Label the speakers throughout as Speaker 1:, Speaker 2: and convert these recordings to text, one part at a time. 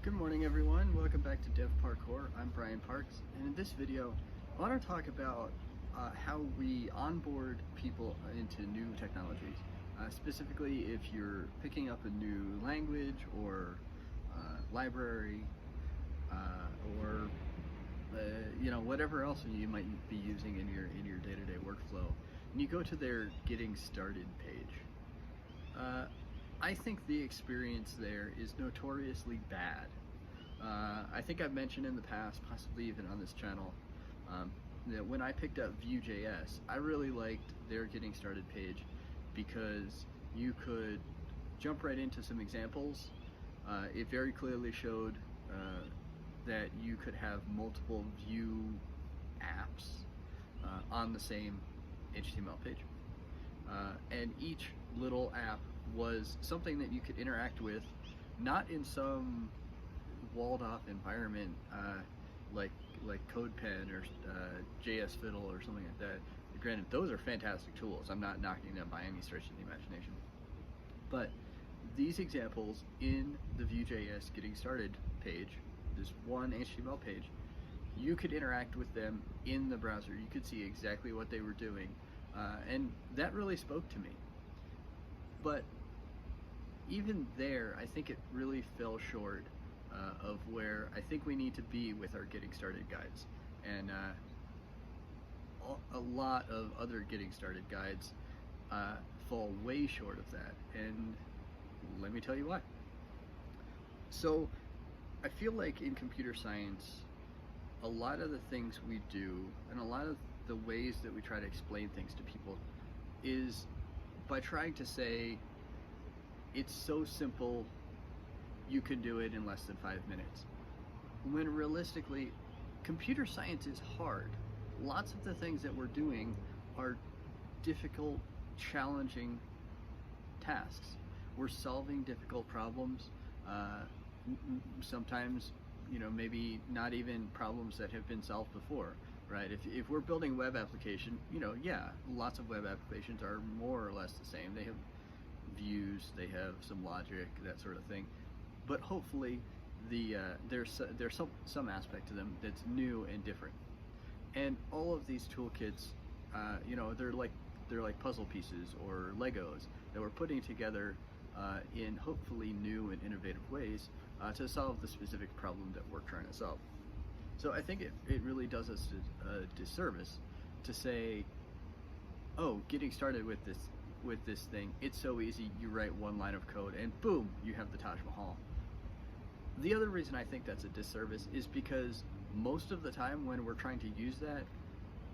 Speaker 1: Good morning everyone, welcome back to Dev Parkour. I'm Brian Parks, and in this video I want to talk about how we onboard people into new technologies. Specifically if you're picking up a new language or library or whatever else you might be using in your day-to-day workflow, and you go to their Getting Started page. I think the experience there is notoriously bad. I think I've mentioned in the past, possibly even on this channel, that when I picked up Vue.js, I really liked their Getting Started page because you could jump right into some examples. It very clearly showed that you could have multiple Vue apps on the same HTML page. And each little app was something that you could interact with, not in some walled off environment like CodePen or JS Fiddle or something like that. Granted, those are fantastic tools. I'm not knocking them by any stretch of the imagination. But these examples in the Vue.js Getting Started page, this one HTML page, you could interact with them in the browser. You could see exactly what they were doing. And that really spoke to me. But even there, I think it really fell short of where I think we need to be with our Getting Started guides. And a lot of other Getting Started guides fall way short of that. And let me tell you why. So I feel like in computer science, a lot of the things we do and a lot of the ways that we try to explain things to people is by trying to say it's so simple, you can do it in less than 5 minutes. When realistically, computer science is hard. Lots of the things that we're doing are difficult, challenging tasks. We're solving difficult problems, sometimes maybe not even problems that have been solved before, right? If we're building a web application, yeah, lots of web applications are more or less the same. They have views, they have some logic, that sort of thing. But hopefully there's some aspect to them that's new and different. And all of these toolkits, they're like puzzle pieces or Legos that we're putting together in hopefully new and innovative ways to solve the specific problem that we're trying to solve. So I think it really does us a disservice to say, oh, getting started with this thing, it's so easy, you write one line of code and boom, you have the Taj Mahal. The other reason I think that's a disservice is because most of the time when we're trying to use that,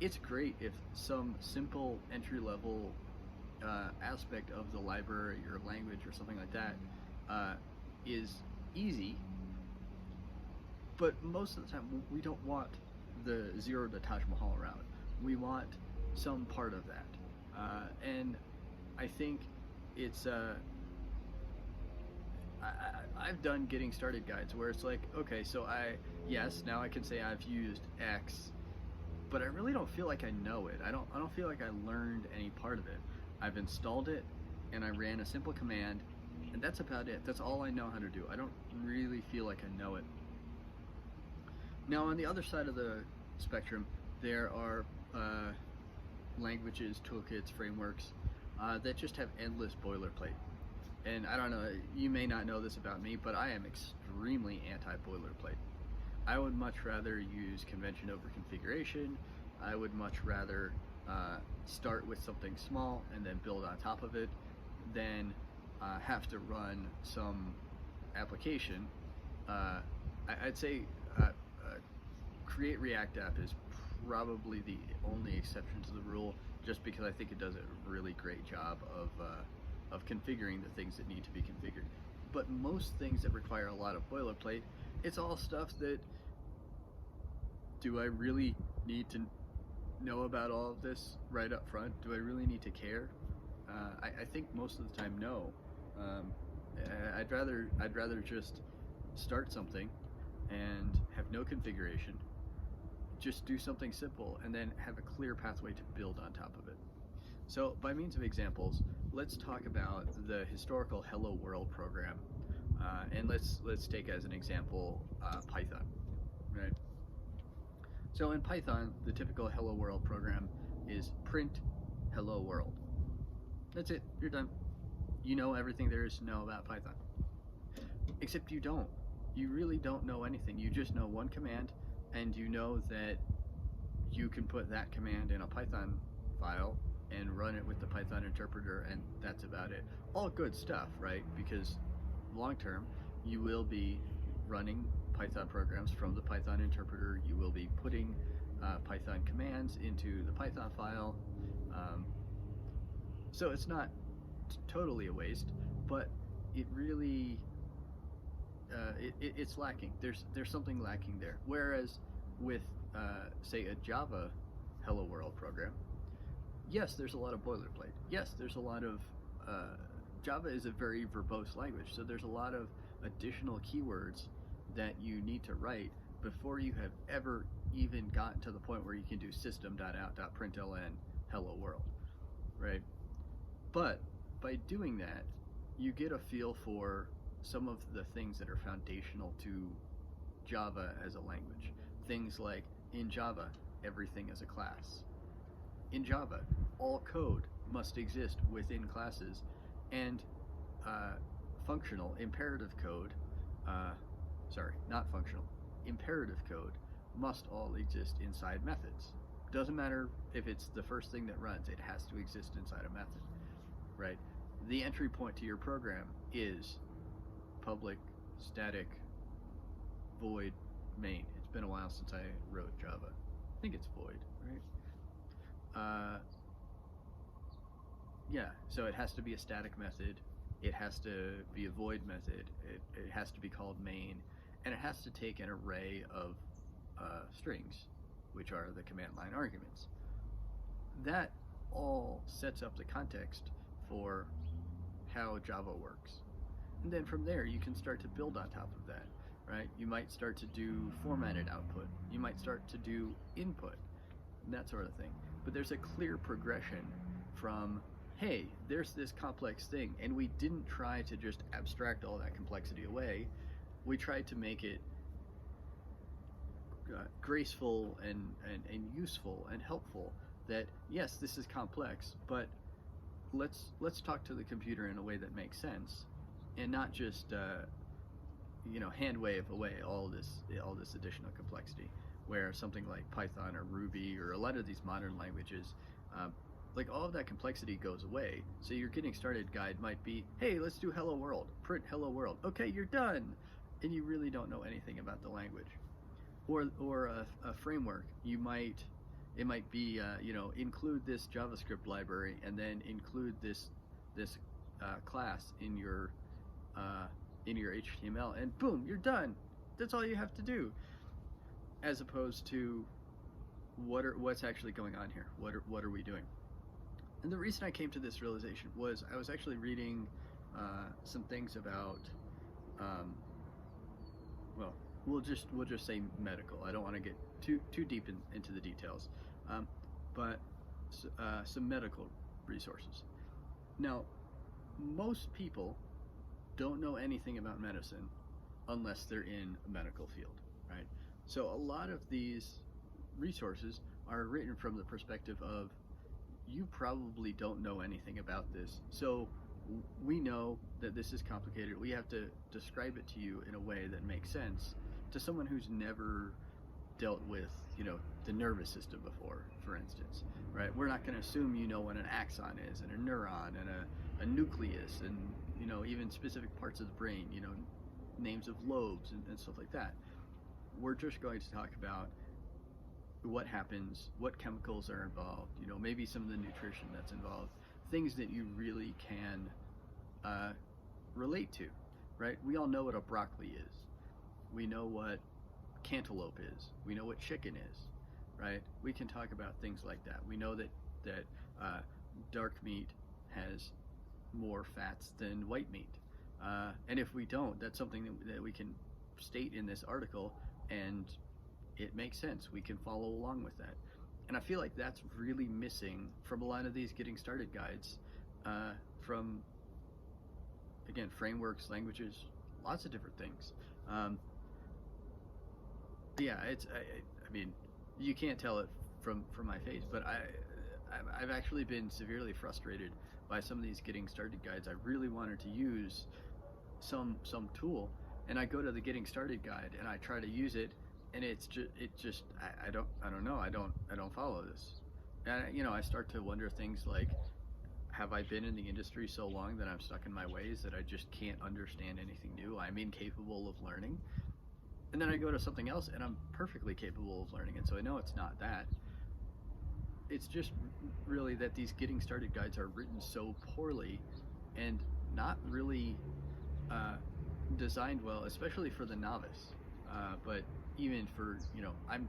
Speaker 1: it's great if some simple entry-level aspect of the library or language or something like that is easy, but most of the time we don't want the zero to Taj Mahal route. We want some part of that, and I think it's I've done Getting Started guides where it's like, okay, so now I can say I've used X, but I really don't feel like I know it. I don't feel like I learned any part of it. I've installed it and I ran a simple command, and that's about it. That's all I know how to do. I don't really feel like I know it. Now on the other side of the spectrum, there are languages, toolkits, frameworks that just have endless boilerplate. And I don't know, you may not know this about me, but I am extremely anti-boilerplate. I would much rather use convention over configuration. I would much rather start with something small and then build on top of it than have to run some application. I'd say Create React app is probably the only exception to the rule, just because I think it does a really great job of configuring the things that need to be configured. But most things that require a lot of boilerplate, it's all stuff that, do I really need to know about all of this right up front? Do I really need to care? I think most of the time, no. I'd rather just start something and have no configuration, just do something simple, and then have a clear pathway to build on top of it. So by means of examples, let's talk about the historical Hello World program and And let's take as an example Python, right? So in Python, the typical hello world program is print hello world. That's it, you're done. You know everything there is to know about Python. Except you don't. You really don't know anything. You just know one command, and you know that you can put that command in a Python file and run it with the Python interpreter, and that's about it. All good stuff, right? Because long term, you will be running Python programs from the Python interpreter. You will be putting Python commands into the Python file. So it's not totally a waste, but it really it's lacking. There's something lacking there. Whereas with say a Java Hello World program, yes, there's a lot of boilerplate. Yes, there's a lot of Java is a very verbose language, so there's a lot of additional keywords that you need to write before you have ever even gotten to the point where you can do system.out.println hello world, right? But by doing that, you get a feel for some of the things that are foundational to Java as a language. Things like, in Java, everything is a class. In Java, all code must exist within classes, and functional, imperative code, imperative code must all exist inside methods. Doesn't matter if it's the first thing that runs, it has to exist inside a method, right? The entry point to your program is public, static, void, main. It's been a while since I wrote Java. I think it's void, right? Yeah, so it has to be a static method, it has to be a void method, it has to be called main, and it has to take an array of strings, which are the command line arguments. That all sets up the context for how Java works. And then from there, you can start to build on top of that, right? You might start to do formatted output. You might start to do input, that sort of thing. But there's a clear progression from, hey, there's this complex thing, and we didn't try to just abstract all that complexity away. We tried to make it graceful and useful and helpful, that yes, this is complex, but let's talk to the computer in a way that makes sense, and not just hand wave away all this additional complexity, where something like Python or Ruby or a lot of these modern languages, like all of that complexity goes away. So your getting started guide might be, hey, let's do hello world, print hello world. Okay, you're done, and you really don't know anything about the language. Or a framework, it might be include this JavaScript library and then include this class in your HTML, and boom, you're done. That's all you have to do. As opposed to what's actually going on here? What are we doing? And the reason I came to this realization was I was actually reading some things about we'll just say medical. I don't want to get too deep into the details, but some medical resources. Now, most people don't know anything about medicine unless they're in a medical field, right? So a lot of these resources are written from the perspective of, you probably don't know anything about this, so we know that this is complicated. We have to describe it to you in a way that makes sense to someone who's never dealt with, the nervous system before, for instance, right? We're not going to assume you know what an axon is, and a neuron, and a nucleus, and even specific parts of the brain, names of lobes and stuff like that. We're just going to talk about what happens, what chemicals are involved, maybe some of the nutrition that's involved, things that you really can relate to, right? We all know what a broccoli is. We know what cantaloupe is. We know what chicken is, right? We can talk about things like that. We know that dark meat has more fats than white meat. And if we don't, that's something that we can state in this article, and it makes sense. We can follow along with that. And I feel like that's really missing from a lot of these getting started guides, from, again, frameworks, languages, lots of different things. Yeah, I mean, you can't tell it from my face, but I've actually been severely frustrated by some of these getting started guides. I really wanted to use some tool, and I go to the getting started guide and I try to use it, and I don't know, I don't follow this. And I start to wonder things like, have I been in the industry so long that I'm stuck in my ways that I just can't understand anything new? I'm incapable of learning. And then I go to something else and I'm perfectly capable of learning it. So I know it's not that. It's just really that these getting started guides are written so poorly and not really designed well, especially for the novice. But even for, I'm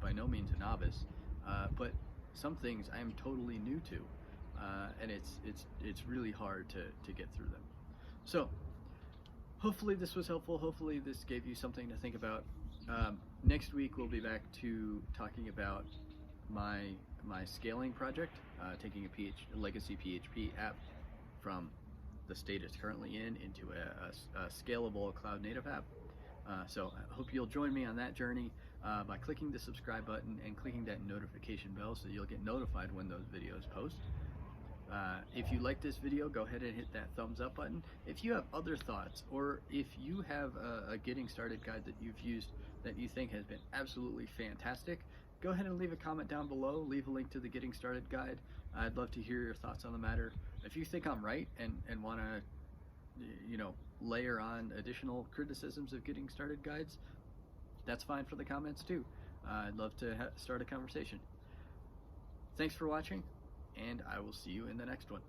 Speaker 1: by no means a novice, but some things I am totally new to. And it's really hard to get through them. So hopefully this was helpful. Hopefully this gave you something to think about. Next week we'll be back to talking about my scaling project, taking a legacy PHP app from the state it's currently into a scalable cloud native app. So I hope you'll join me on that journey by clicking the subscribe button and clicking that notification bell so you'll get notified when those videos post. If you like this video, go ahead and hit that thumbs up button. If you have other thoughts, or if you have a getting started guide that you've used that you think has been absolutely fantastic, go ahead and leave a comment down below. Leave a link to the getting started guide. I'd love to hear your thoughts on the matter. If you think I'm right and want to layer on additional criticisms of getting started guides, that's fine for the comments too. I'd love to start a conversation. Thanks for watching, and I will see you in the next one.